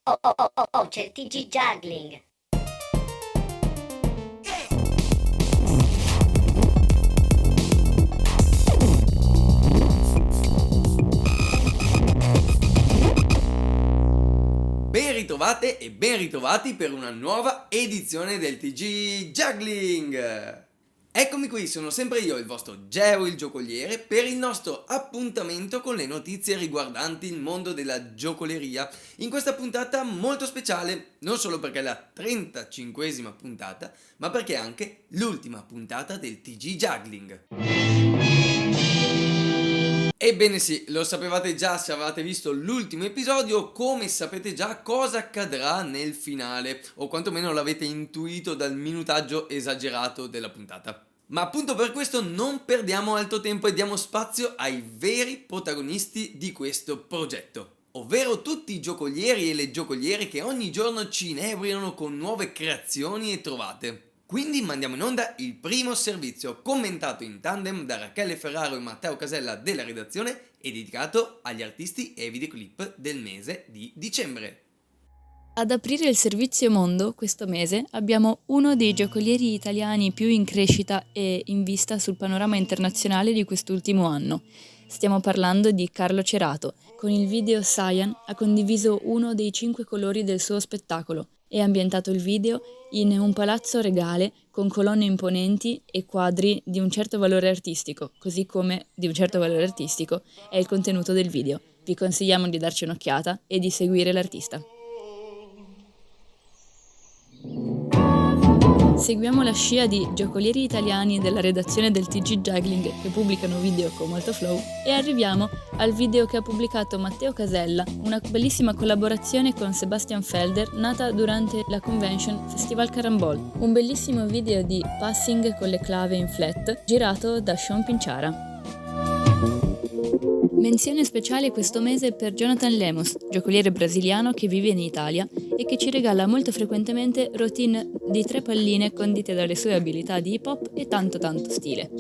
Oh, c'è il TG Juggling. Ben ritrovate e ben ritrovati per una nuova edizione del TG Juggling! Eccomi qui, sono sempre io, il vostro Geo il giocoliere, per il nostro appuntamento con le notizie riguardanti il mondo della giocoleria. In questa puntata molto speciale, non solo perché è la 35esima puntata, ma perché è anche l'ultima puntata del TG Juggling. Ebbene sì, lo sapevate già se avevate visto l'ultimo episodio, come sapete già cosa accadrà nel finale, o quantomeno l'avete intuito dal minutaggio esagerato della puntata. Ma appunto per questo non perdiamo altro tempo e diamo spazio ai veri protagonisti di questo progetto, ovvero tutti i giocolieri e le giocoliere che ogni giorno ci inebriano con nuove creazioni e trovate. Quindi mandiamo in onda il primo servizio, commentato in tandem da Rachele Ferraro e Matteo Casella della redazione e dedicato agli artisti e videoclip del mese di dicembre. Ad aprire il servizio mondo questo mese abbiamo uno dei giocolieri italiani più in crescita e in vista sul panorama internazionale di quest'ultimo anno. Stiamo parlando di Carlo Cerato. Con il video Cyan ha condiviso uno dei 5 colori del suo spettacolo e ha ambientato il video in un palazzo regale con colonne imponenti e quadri di un certo valore artistico, così come di un certo valore artistico è il contenuto del video. Vi consigliamo di darci un'occhiata e di seguire l'artista. Seguiamo la scia di giocolieri italiani della redazione del TG Juggling che pubblicano video con molto flow e arriviamo al video che ha pubblicato Matteo Casella, una bellissima collaborazione con Sebastian Felder nata durante la convention Festival Carambol, un bellissimo video di passing con le clave in flat girato da Sean Pinciara. Menzione speciale questo mese per Jonathan Lemos, giocoliere brasiliano che vive in Italia e che ci regala molto frequentemente routine di 3 palline condite dalle sue abilità di hip hop e tanto stile.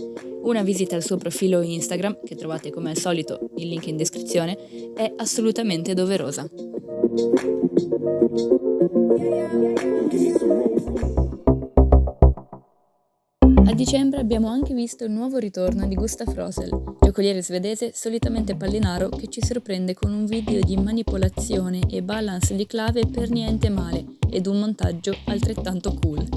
Una visita al suo profilo Instagram, che trovate come al solito il link in descrizione, è assolutamente doverosa. A dicembre abbiamo anche visto il nuovo ritorno di Gustav Rosel, giocoliere svedese solitamente pallinaro che ci sorprende con un video di manipolazione e balance di clave per niente male ed un montaggio altrettanto cool.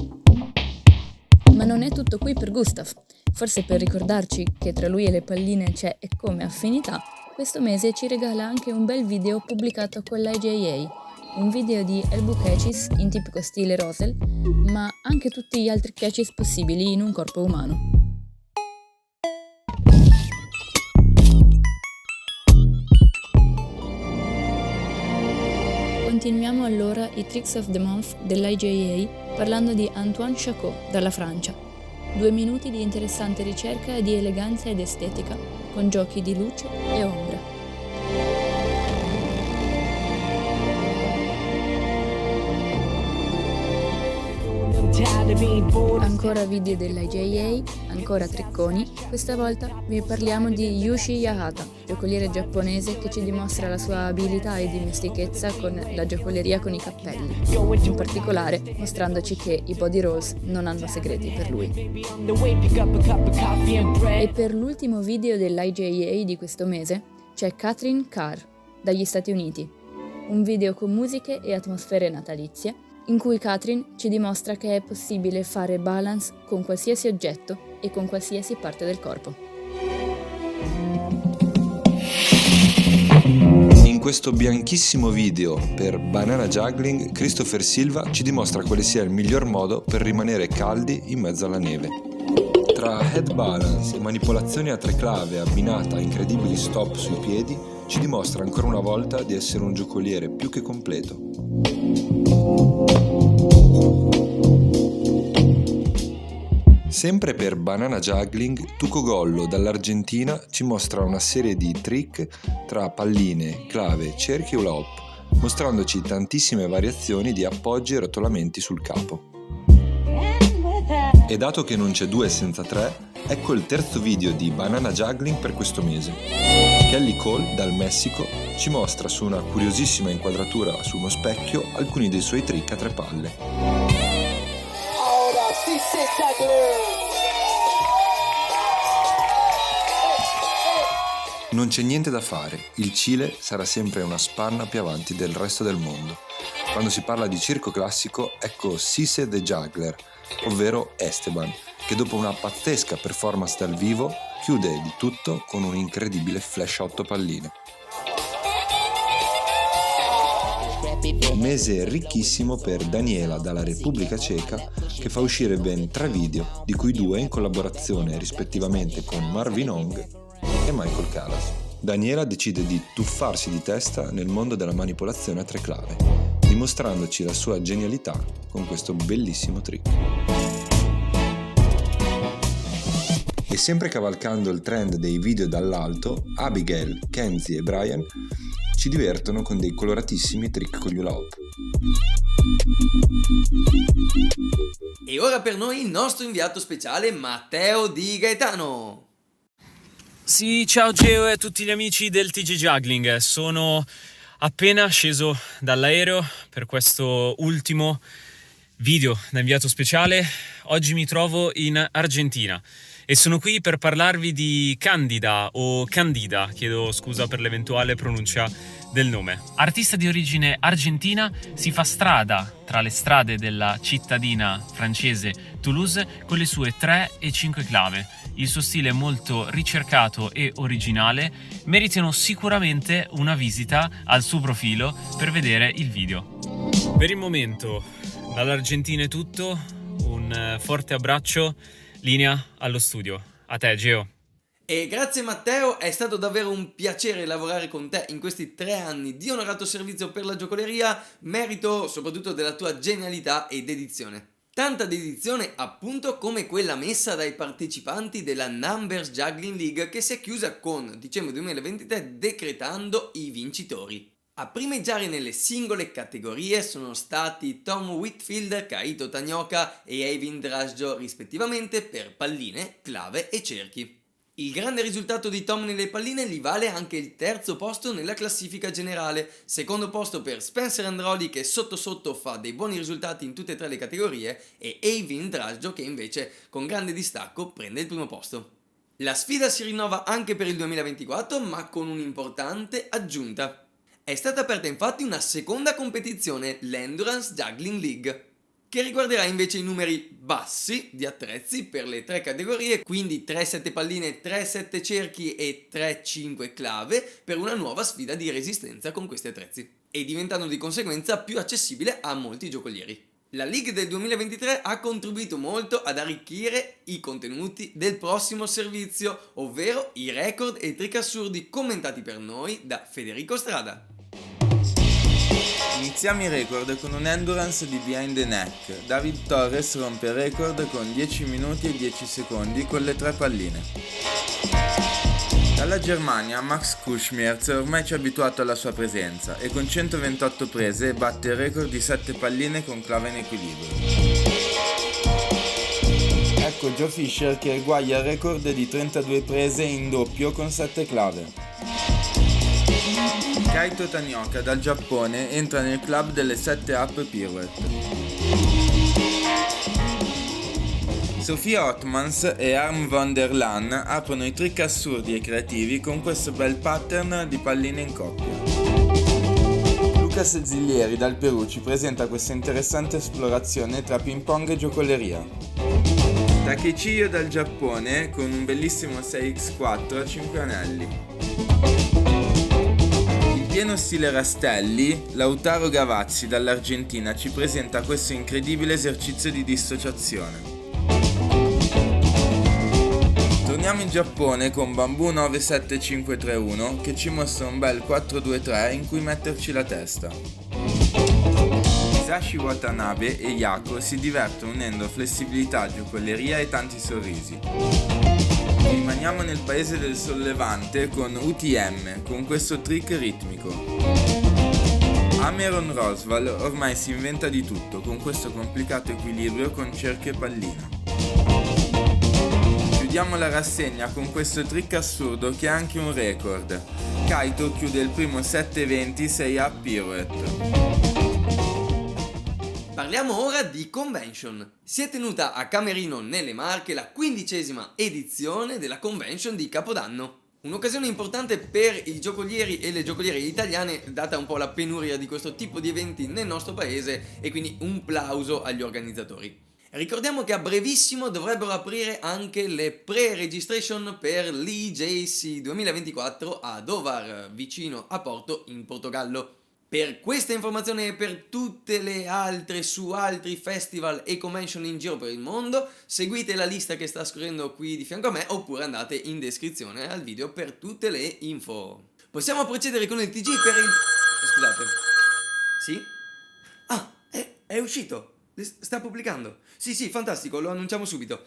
Ma non è tutto qui per Gustav. Forse per ricordarci che tra lui e le palline c'è e come affinità, questo mese ci regala anche un bel video pubblicato con l'IJA. Un video di elbow catches in tipico stile Rosel, ma anche tutti gli altri catches possibili in un corpo umano. Continuiamo allora i Tricks of the Month dell'IJA parlando di Antoine Chacot dalla Francia. 2 minuti di interessante ricerca di eleganza ed estetica, con giochi di luce e ombra. Ancora video dell'IJA, ancora tricconi, questa volta vi parliamo di Yushi Yahata, giocoliere giapponese che ci dimostra la sua abilità e dimestichezza con la giocoleria con i cappelli, in particolare mostrandoci che i body rolls non hanno segreti per lui. E per l'ultimo video dell'IJA di questo mese c'è Catherine Carr, dagli Stati Uniti, un video con musiche e atmosfere natalizie in cui Catherine ci dimostra che è possibile fare balance con qualsiasi oggetto e con qualsiasi parte del corpo. In questo bianchissimo video per Banana Juggling, Christopher Silva ci dimostra quale sia il miglior modo per rimanere caldi in mezzo alla neve. Tra head balance e manipolazione a 3 clave abbinata a incredibili stop sui piedi, ci dimostra ancora una volta di essere un giocoliere più che completo. Sempre per Banana Juggling, Tuco Gollo dall'Argentina ci mostra una serie di trick tra palline, clave, cerchi e hula hoop, mostrandoci tantissime variazioni di appoggi e rotolamenti sul capo. E dato che non c'è 2 senza 3, ecco il terzo video di Banana Juggling per questo mese. Kelly Cole dal Messico ci mostra su una curiosissima inquadratura su uno specchio alcuni dei suoi trick a 3 palle. Ahora sí se juggler. Non c'è niente da fare, il Cile sarà sempre una spanna più avanti del resto del mondo. Quando si parla di circo classico, ecco Cisse the Juggler, ovvero Esteban, che dopo una pazzesca performance dal vivo chiude di tutto con un incredibile flash a 8 palline. Un mese ricchissimo per Daniela dalla Repubblica Ceca, che fa uscire ben 3 video, di cui 2 in collaborazione rispettivamente con Marvin Hong e Michael Callas. Daniela decide di tuffarsi di testa nel mondo della manipolazione a 3 clave, dimostrandoci la sua genialità con questo bellissimo trick. E sempre cavalcando il trend dei video dall'alto, Abigail, Kenzie e Brian ci divertono con dei coloratissimi trick con gli hula hoop. E ora per noi il nostro inviato speciale Matteo Di Gaetano. Sì, ciao Geo e a tutti gli amici del TG Juggling. Sono appena sceso dall'aereo per questo ultimo video da inviato speciale. Oggi mi trovo in Argentina e sono qui per parlarvi di Candida o Candida, chiedo scusa per l'eventuale pronuncia del nome. Artista di origine argentina, si fa strada tra le strade della cittadina francese Toulouse con le sue 3 e 5 clave. Il suo stile è molto ricercato e originale, meritano sicuramente una visita al suo profilo per vedere il video. Per il momento dall'Argentina è tutto, un forte abbraccio, linea allo studio. A te Geo. E grazie Matteo, è stato davvero un piacere lavorare con te in questi 3 anni di onorato servizio per la giocoleria, merito soprattutto della tua genialità e dedizione. Tanta dedizione appunto come quella messa dai partecipanti della Numbers Juggling League, che si è chiusa con dicembre 2023 decretando i vincitori. A primeggiare nelle singole categorie sono stati Tom Whitfield, Kaito Tanioka e Eivind Drasjo rispettivamente per palline, clave e cerchi. Il grande risultato di Tom nelle palline gli vale anche il 3° posto nella classifica generale, 2° posto per Spencer Androli che sotto fa dei buoni risultati in tutte e 3 le categorie e Eivind Drasjo che invece con grande distacco prende il 1° posto. La sfida si rinnova anche per il 2024 ma con un'importante aggiunta. È stata aperta infatti una seconda competizione, l'Endurance Juggling League, che riguarderà invece i numeri bassi di attrezzi per le 3 categorie, quindi 3-7 palline, 3-7 cerchi e 3-5 clave per una nuova sfida di resistenza con questi attrezzi, e diventando di conseguenza più accessibile a molti giocolieri. La League del 2023 ha contribuito molto ad arricchire i contenuti del prossimo servizio, ovvero i record e i trick assurdi commentati per noi da Federico Strada. Iniziamo i record con un endurance di behind the neck. David Torres rompe il record con 10 minuti e 10 secondi con le 3 palline. Dalla Germania Max Kuschmierz ormai ci ha abituato alla sua presenza e con 128 prese batte il record di 7 palline con clave in equilibrio. Ecco Joe Fisher che eguaglia il record di 32 prese in doppio con 7 clave. Kaito Tanioka dal Giappone entra nel club delle 7 up pirouette. Sofia Otmans e Harm van der Laan aprono i trick assurdi e creativi con questo bel pattern di palline in coppia. Lucas Zillieri dal Perù ci presenta questa interessante esplorazione tra ping pong e giocoleria. Takechiyo dal Giappone con un bellissimo 6x4 a 5 anelli. Pieno stile Rastelli, Lautaro Gavazzi dall'Argentina ci presenta questo incredibile esercizio di dissociazione. Torniamo in Giappone con Bamboo 97531 che ci mostra un bel 4-2-3 in cui metterci la testa. Hisashi Watanabe e Yako si divertono unendo flessibilità, giocoleria e tanti sorrisi. Rimaniamo nel paese del sollevante con UTM, con questo trick ritmico. Ameron Rosval ormai si inventa di tutto con questo complicato equilibrio con cerchi e pallina. Chiudiamo la rassegna con questo trick assurdo che è anche un record. Kaito chiude il primo 720 6 up pirouette. Parliamo ora di convention. Si è tenuta a Camerino nelle Marche la 15ª edizione della convention di Capodanno. Un'occasione importante per i giocolieri e le giocoliere italiane, data un po' la penuria di questo tipo di eventi nel nostro paese, e quindi un plauso agli organizzatori. Ricordiamo che a brevissimo dovrebbero aprire anche le pre-registration per l'EJC 2024 a Dovar, vicino a Porto, in Portogallo. Per questa informazione e per tutte le altre su altri festival e convention in giro per il mondo, seguite la lista che sta scorrendo qui di fianco a me, oppure andate in descrizione al video per tutte le info. Possiamo procedere con il TG per il... Scusate. Sì? Ah, è uscito. Sta pubblicando. Sì, fantastico, lo annunciamo subito.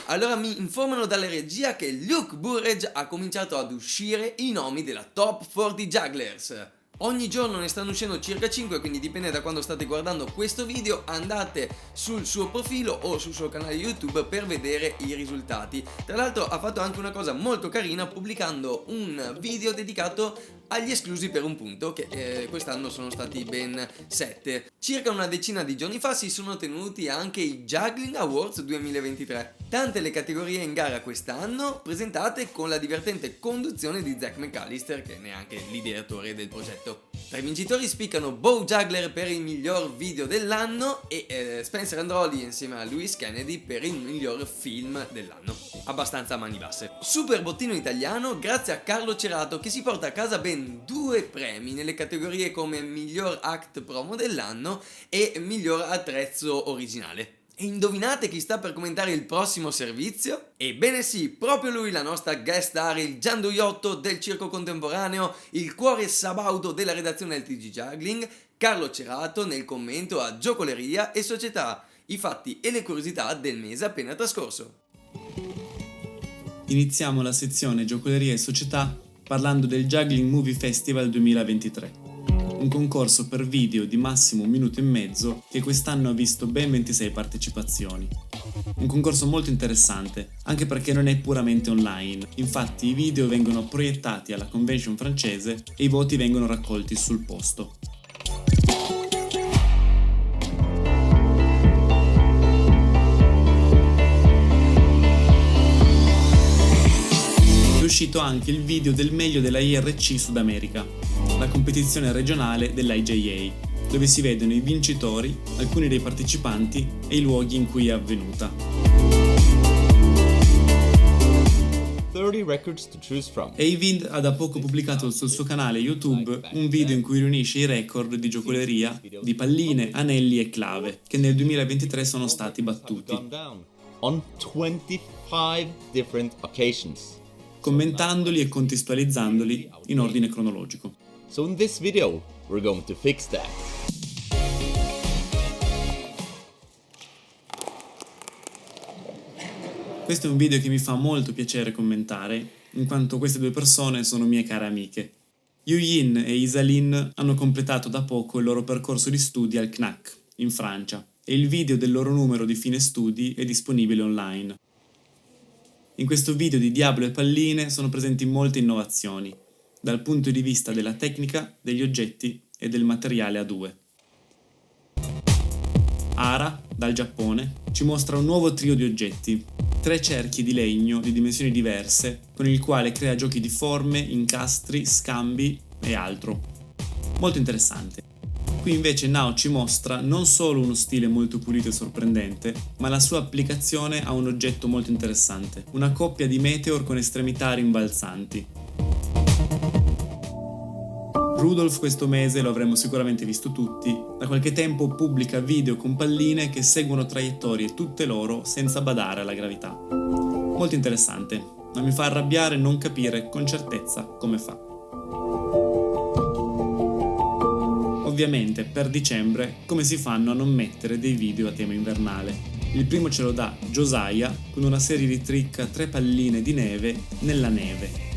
Allora mi informano dalla regia che Luke Burrage ha cominciato ad uscire i nomi della Top 40 Jugglers. Ogni giorno ne stanno uscendo circa 5, quindi dipende da quando state guardando questo video, andate sul suo profilo o sul suo canale YouTube per vedere i risultati. Tra l'altro ha fatto anche una cosa molto carina pubblicando un video dedicato agli esclusi per un punto, che quest'anno sono stati ben 7. Circa una decina di giorni fa si sono tenuti anche i Juggling Awards 2023. Tante le categorie in gara quest'anno, presentate con la divertente conduzione di Zach McAllister, che è anche l'ideatore del progetto. Tra i vincitori spiccano Bo Juggler per il miglior video dell'anno e Spencer Androli insieme a Louis Kennedy per il miglior film dell'anno. Abbastanza a mani basse. Super bottino italiano grazie a Carlo Cerato, che si porta a casa ben 2 premi nelle categorie come miglior act promo dell'anno e miglior attrezzo originale. E indovinate chi sta per commentare il prossimo servizio? Ebbene sì, proprio lui, la nostra guest star, il gianduiotto del circo contemporaneo, il cuore sabaudo della redazione del TG Juggling, Carlo Cerato, nel commento a Giocoleria e Società, i fatti e le curiosità del mese appena trascorso. Iniziamo la sezione Giocoleria e Società parlando del Juggling Movie Festival 2023. Un concorso per video di massimo 1 minuto e mezzo che quest'anno ha visto ben 26 partecipazioni. Un concorso molto interessante, anche perché non è puramente online, infatti i video vengono proiettati alla convention francese e i voti vengono raccolti sul posto. È uscito anche il video del meglio della IRC Sud America, la competizione regionale dell'IJA, dove si vedono i vincitori, alcuni dei partecipanti e i luoghi in cui è avvenuta. 30 records to choose from. Avid ha da poco pubblicato sul suo canale YouTube un video in cui riunisce i record di giocoleria di palline, anelli e clave, che nel 2023 sono stati battuti, On 25 different occasions. commentandoli e contestualizzandoli in ordine cronologico. So in this video, we're going to fix that. Questo è un video che mi fa molto piacere commentare, in quanto queste 2 persone sono mie care amiche. Yuyin e Isalin hanno completato da poco il loro percorso di studi al CNAC, in Francia, e il video del loro numero di fine studi è disponibile online. In questo video di Diablo e palline sono presenti molte innovazioni, dal punto di vista della tecnica, degli oggetti e del materiale a 2. Ara, dal Giappone, ci mostra un nuovo trio di oggetti, 3 cerchi di legno di dimensioni diverse, con il quale crea giochi di forme, incastri, scambi e altro. Molto interessante. Qui invece Nao ci mostra non solo uno stile molto pulito e sorprendente, ma la sua applicazione a un oggetto molto interessante, una coppia di meteor con estremità rimbalzanti. Rudolph questo mese lo avremmo sicuramente visto tutti, da qualche tempo pubblica video con palline che seguono traiettorie tutte loro senza badare alla gravità. Molto interessante, ma mi fa arrabbiare non capire con certezza come fa. Ovviamente per dicembre come si fanno a non mettere dei video a tema invernale? Il primo ce lo dà Josiah con una serie di trick a 3 palline di neve nella neve.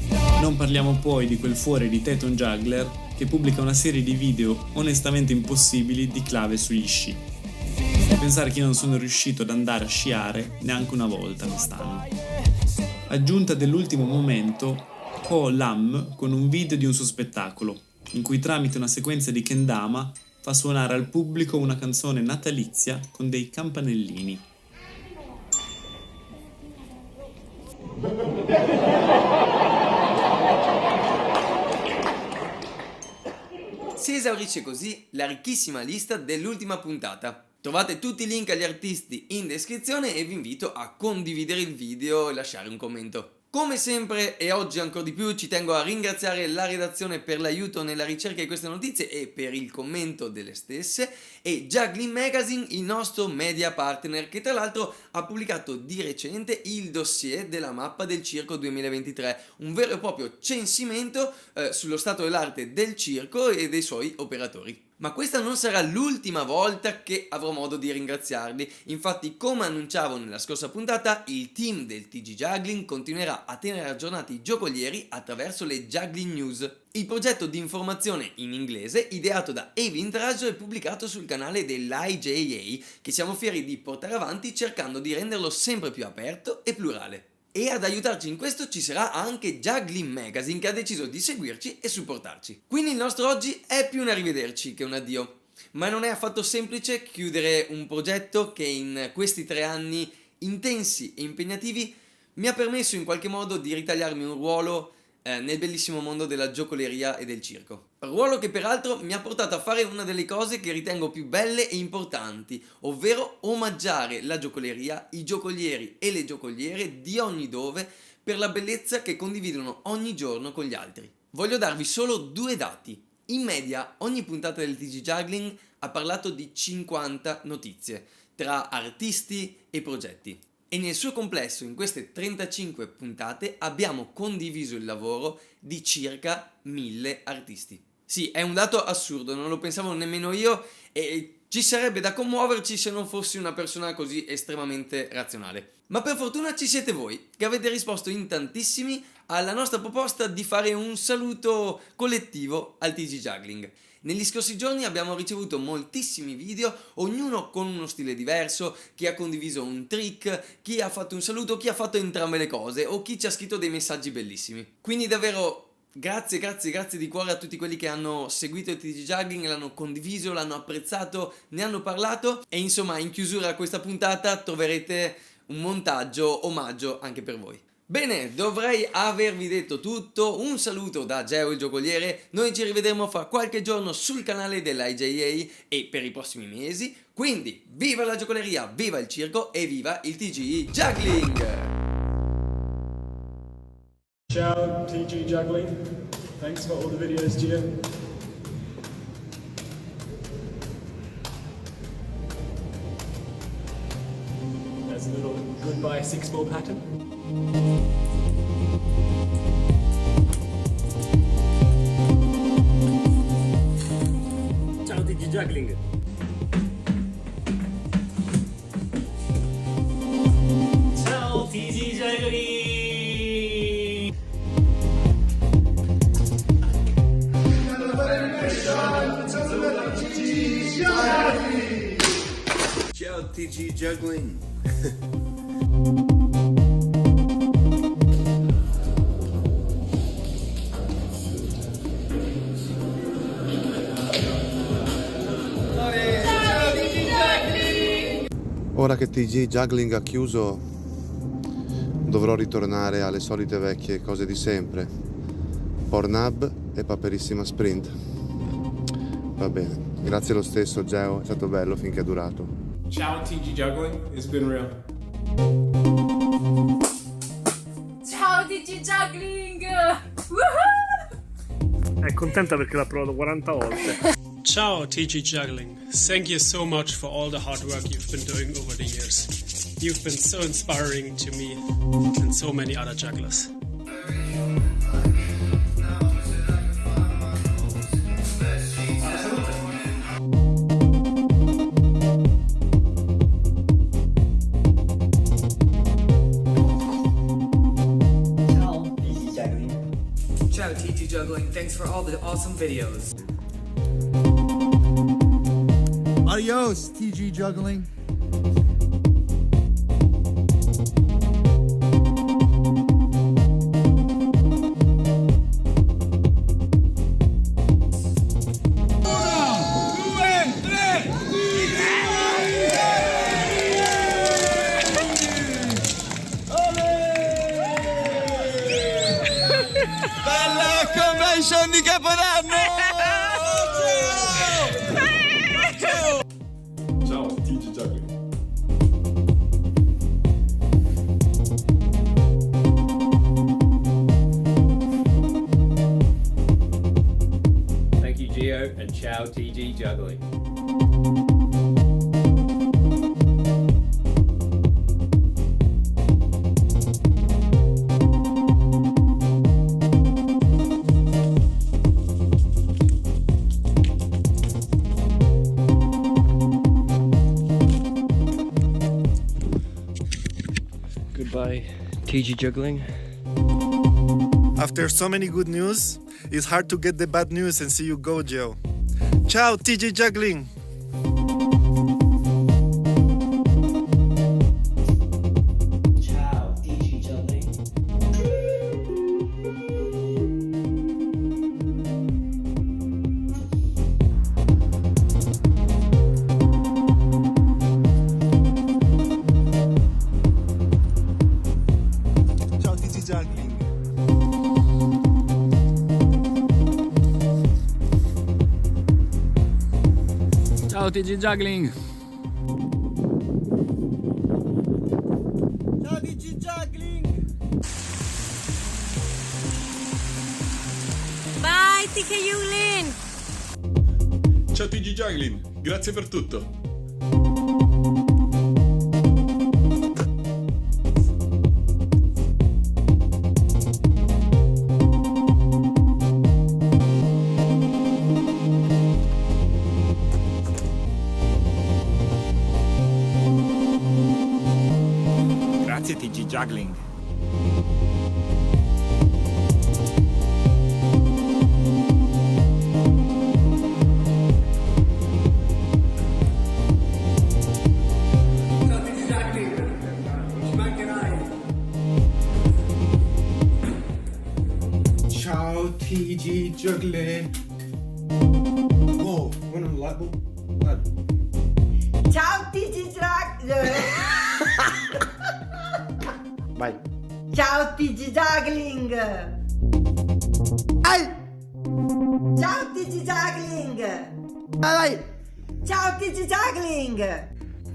Non parliamo poi di quel fuori di Teton Juggler che pubblica una serie di video onestamente impossibili di clave sugli sci. Pensare che io non sono riuscito ad andare a sciare neanche una volta quest'anno. Aggiunta dell'ultimo momento, Ko Lam con un video di un suo spettacolo, in cui tramite una sequenza di kendama fa suonare al pubblico una canzone natalizia con dei campanellini. Si esaurisce così la ricchissima lista dell'ultima puntata. Trovate tutti i link agli artisti in descrizione e vi invito a condividere il video e lasciare un commento. Come sempre e oggi ancora di più ci tengo a ringraziare la redazione per l'aiuto nella ricerca di queste notizie e per il commento delle stesse e Juggling Magazine, il nostro media partner, che tra l'altro ha pubblicato di recente il dossier della mappa del circo 2023, un vero e proprio censimento sullo stato dell'arte del circo e dei suoi operatori. Ma questa non sarà l'ultima volta che avrò modo di ringraziarli, infatti come annunciavo nella scorsa puntata il team del TG Juggling continuerà a tenere aggiornati i giocolieri attraverso le Juggling News, il progetto di informazione in inglese ideato da Evintraggio e pubblicato sul canale dell'IJA che siamo fieri di portare avanti cercando di renderlo sempre più aperto e plurale. E ad aiutarci in questo ci sarà anche Juggling Magazine che ha deciso di seguirci e supportarci. Quindi il nostro oggi è più un arrivederci che un addio. Ma non è affatto semplice chiudere un progetto che in questi 3 anni intensi e impegnativi mi ha permesso in qualche modo di ritagliarmi un ruolo nel bellissimo mondo della giocoleria e del circo. Ruolo che peraltro mi ha portato a fare una delle cose che ritengo più belle e importanti, ovvero omaggiare la giocoleria, i giocolieri e le giocoliere di ogni dove per la bellezza che condividono ogni giorno con gli altri. Voglio darvi solo 2 dati. In media ogni puntata del TG Juggling ha parlato di 50 notizie tra artisti e progetti. E nel suo complesso, in queste 35 puntate, abbiamo condiviso il lavoro di circa 1000 artisti. Sì, è un dato assurdo, non lo pensavo nemmeno io e ci sarebbe da commuoverci se non fossi una persona così estremamente razionale. Ma per fortuna ci siete voi, che avete risposto in tantissimi alla nostra proposta di fare un saluto collettivo al TG Juggling. Negli scorsi giorni abbiamo ricevuto moltissimi video, ognuno con uno stile diverso, chi ha condiviso un trick, chi ha fatto un saluto, chi ha fatto entrambe le cose o chi ci ha scritto dei messaggi bellissimi. Quindi davvero grazie di cuore a tutti quelli che hanno seguito il TG Juggling, l'hanno condiviso, l'hanno apprezzato, ne hanno parlato e insomma in chiusura a questa puntata troverete un montaggio omaggio anche per voi. Bene, dovrei avervi detto tutto, un saluto da Geo il giocoliere, noi ci rivedremo fra qualche giorno sul canale dell'IJA e per i prossimi mesi, quindi viva la giocoleria, viva il circo e viva il TG Juggling! Ciao TG Juggling, thanks for all the videos, Gio. There's a little goodbye 6-ball pattern. Ciao TG Juggling! Ciao TG Juggling! Ciao TG Juggling! Ora che TG Juggling ha chiuso, dovrò ritornare alle solite vecchie cose di sempre. Pornhub e Paperissima Sprint. Va bene, grazie lo stesso Geo, è stato bello finché è durato. Ciao TG Juggling, it's been real. Ciao TG Juggling! È contenta perché l'ha provato 40 volte. Ciao TG Juggling. Thank you so much for all the hard work you've been doing over the years. You've been so inspiring to me and so many other jugglers. Ciao TG Juggling, thanks for all the awesome videos. Adios, TG Juggling. Ciao TG Juggling. Thank you, Gio, and ciao TG Juggling. Goodbye, TG Juggling. After so many good news, it's hard to get the bad news and see you go, Joe. Ciao, TG Juggling! Ciao, TG Juggling. Ciao, TG Juggling. Ciao TG Juggling. Ciao, TG Juggling. Bye, TK Yulin. Ciao TG Juggling, grazie per tutto. Grazie, TG Juggling. Ciao TG Juggling. Whoa, one on the light bulb? What? Ciao TG Juggling. Vai. Ciao TG Juggling. Ai! Ciao TG Juggling. Vai. Ciao TG Juggling.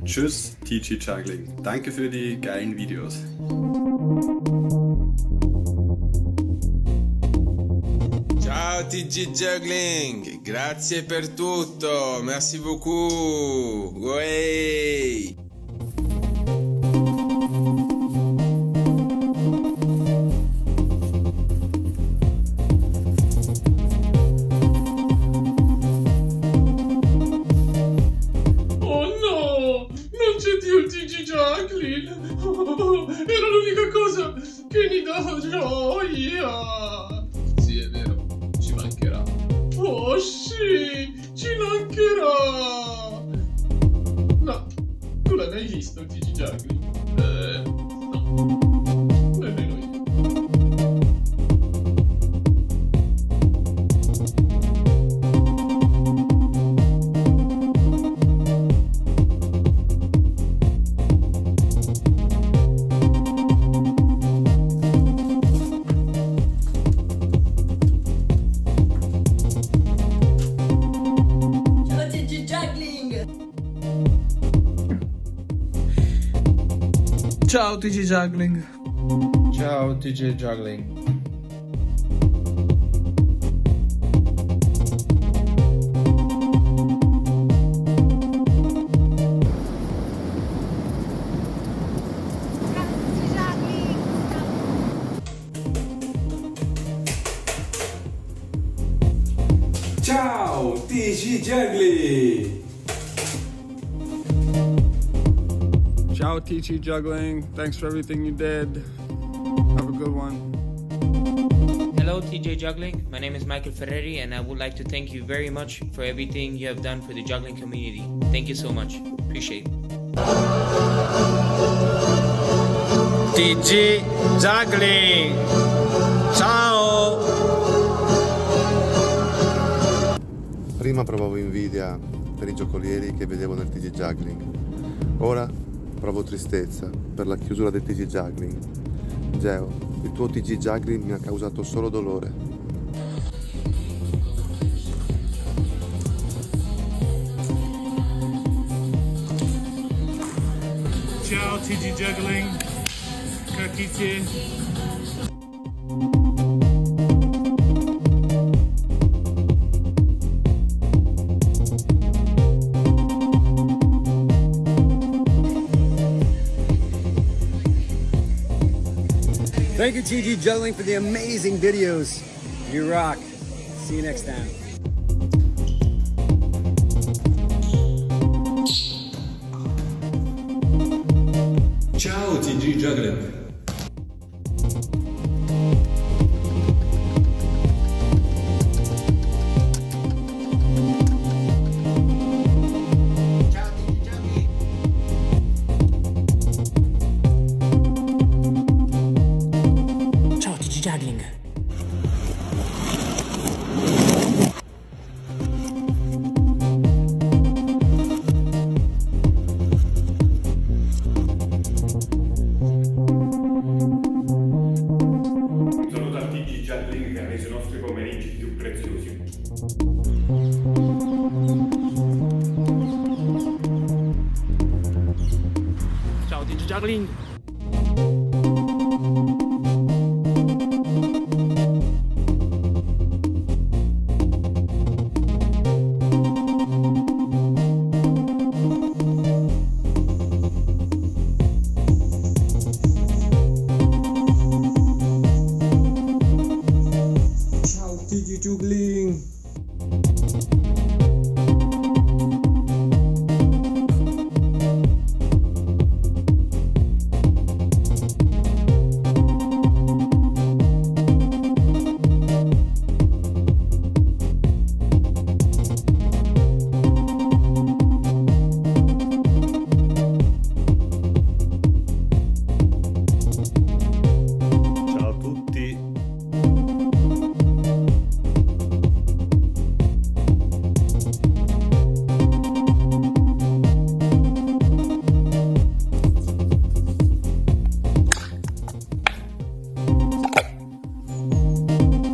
Tschüss TG Juggling. Danke für die geilen Videos. Ciao TG Juggling, grazie per tutto, merci beaucoup, Uey. Oh no, non c'è più il TG Juggling. Era l'unica cosa che mi dava gioia. Sì, è vero, ci mancherà. Oh sì, ci mancherà. No, tu l'hai mai visto il TG Juggling? No, nemmeno io. Ciao TG Juggling. Ciao TG Juggling. Ciao TG Juggling. Ciao TG Juggling. Ciao TG Juggling, thanks for everything you did. Have a good one. Hello TJ Juggling, my name is Michael Ferreri and I would like to thank you very much for everything you have done for the juggling community. Thank you so much, appreciate it. TG Juggling, ciao! Prima provavo invidia per i giocolieri che vedevo nel TG Juggling. Ora provo tristezza per la chiusura del TG Juggling. Geo, il tuo TG Juggling mi ha causato solo dolore. Ciao TG Juggling. Kakiti. Thank you, TG Juggling, for the amazing videos. You rock. See you next time. Ciao TG Juggling. Ciao TG Juggling. Un saluto a TG Juggling che ha reso i nostri pomeriggi più preziosi. Ciao TG Juggling. Ciao TG Juggling. Ciao a tutti.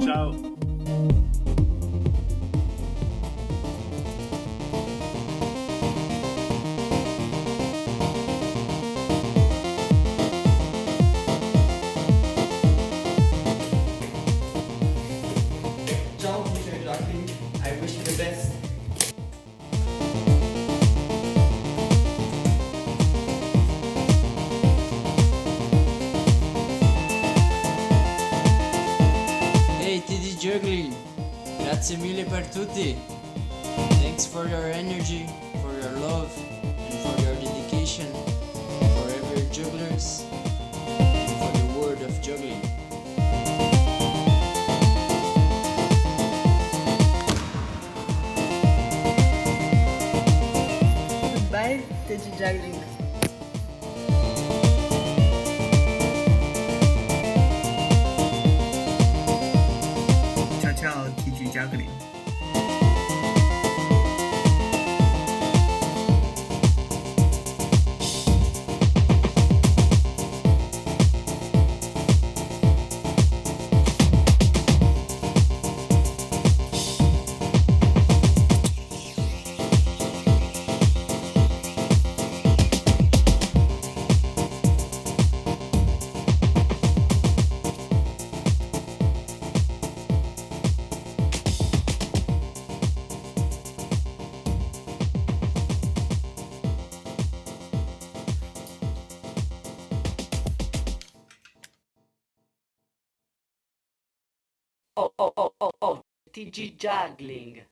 Ciao. Ciao TG Juggling. I wish you the best. Hey TG Juggling, grazie mille per tutti. Thanks for your energy, for your love, and for your dedication, forever jugglers, and for the word of juggling. Goodbye, TG Juggling. Ciao ciao TG Juggling. TG Juggling.